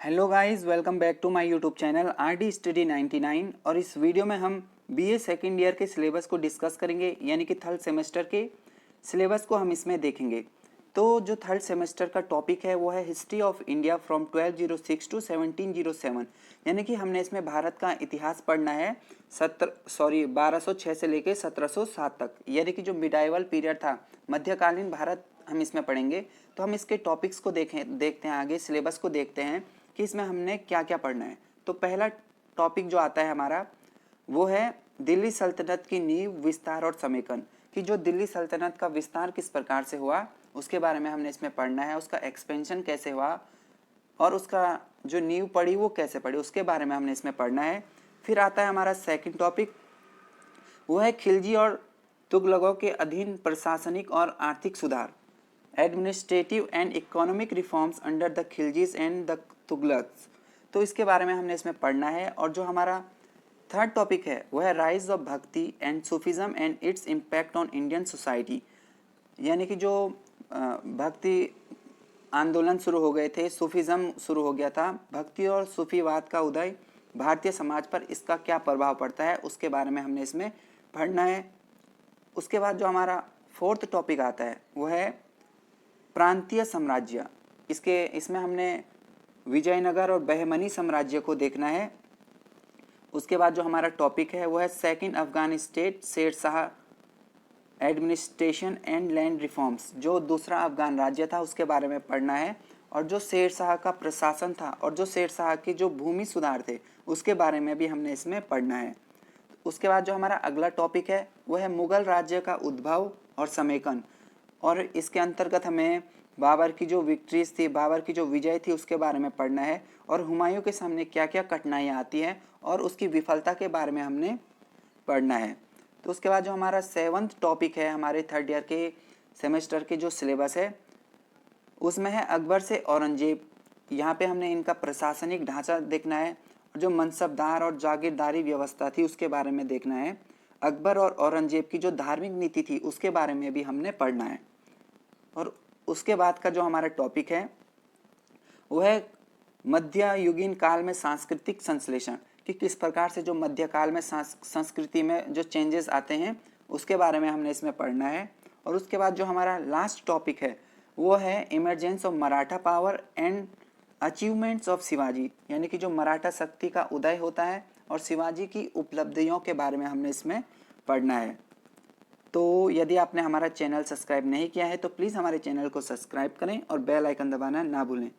Hello guys, welcome back to my YouTube channel R D study 99। और इस video में हम बीए सेकेंड ईयर के सिलेबस को डिस्कस करेंगे, यानी कि थर्ड सेमेस्टर के सिलेबस को हम इसमें देखेंगे। तो जो थर्ड सेमेस्टर का टॉपिक है वो है history of India from 1206 to 1707, यानी कि हमने इसमें भारत का इतिहास पढ़ना है 1206 से लेकर 1707 तक, यानी कि जो मिडाइवल पीरियड था, मध्यकालीन भारत हम इसमें पढ़ेंगे। तो हम इसके टॉपिक्स को देखते हैं, आगे सिलेबस को देखते हैं कि इसमें हमने क्या क्या पढ़ना है। तो पहला टॉपिक जो आता है हमारा वो है दिल्ली सल्तनत की नींव, विस्तार और समेकन, कि जो दिल्ली सल्तनत का विस्तार किस प्रकार से हुआ उसके बारे में हमने इसमें पढ़ना है, उसका एक्सपेंशन कैसे हुआ और उसका जो नींव पड़ी वो कैसे पड़ी उसके बारे में हमने इसमें पढ़ना है। फिर आता है हमारा सेकंड टॉपिक, वो है खिलजी और तुगलकों के अधीन प्रशासनिक और आर्थिक सुधार, administrative and economic reforms under the Khiljis and the Tughlaqs. तो इसके बारे में हमने इसमें पढ़ना है। और जो हमारा थर्ड टॉपिक है वो है राइज ऑफ भक्ति and Sufism and its impact on Indian society, यानी कि जो भक्ति आंदोलन शुरू हो गए थे, सूफिज्म शुरू हो गया था, भक्ति और सूफीवाद का उदय भारतीय समाज पर इसका क्या प्रभाव पड़ता है उसके बारे में हमने इसमें पढ़ना है। उसके बाद जो हमारा फोर्थ टॉपिक आता है वो है प्रांतीय साम्राज्य। इसमें हमने विजयनगर और बहमनी साम्राज्य को देखना है। उसके बाद जो हमारा टॉपिक है वो है second Afghan state, Sher Shah administration and land reforms, जो दूसरा अफगान राज्य था उसके बारे में पढ़ना है, और जो शेर शाह का प्रशासन था और जो शेर शाह के जो भूमि सुधार थे उसके बारे में भी हमने इसमें पढ़ना है। उसके बाद जो हमारा अगला टॉपिक है वो है मुगल राज्य का उद्भव और समेकन, और इसके अंतर्गत हमें बाबर की जो विक्ट्रीज थी, बाबर की जो विजय थी उसके बारे में पढ़ना है, और हुमायूं के सामने क्या क्या कठिनाइयाँ आती हैं और उसकी विफलता के बारे में हमने पढ़ना है। तो उसके बाद जो हमारा सेवंथ टॉपिक है हमारे थर्ड ईयर के सेमेस्टर के जो सिलेबस है उसमें है अकबर से औरंगजेब। यहाँ पे हमने इनका प्रशासनिक ढांचा देखना है, और जो मनसबदार और जागीरदारी व्यवस्था थी उसके बारे में देखना है। अकबर और औरंगजेब की जो धार्मिक नीति थी उसके बारे में भी हमने पढ़ना है। और उसके बाद का जो हमारा टॉपिक है वो है मध्ययुगीन काल में सांस्कृतिक संश्लेषण, कि किस प्रकार से जो मध्यकाल में संस्कृति में जो चेंजेस आते हैं उसके बारे में हमने इसमें पढ़ना है। और उसके बाद जो हमारा लास्ट टॉपिक है वो है emergence of Maratha power and achievements of Shivaji, यानी कि जो मराठा शक्ति का उदय होता है और शिवाजी की उपलब्धियों के बारे में हमने इसमें पढ़ना है। तो यदि आपने हमारा चैनल सब्सक्राइब नहीं किया है तो प्लीज़ हमारे चैनल को सब्सक्राइब करें और बेल आइकन दबाना ना भूलें।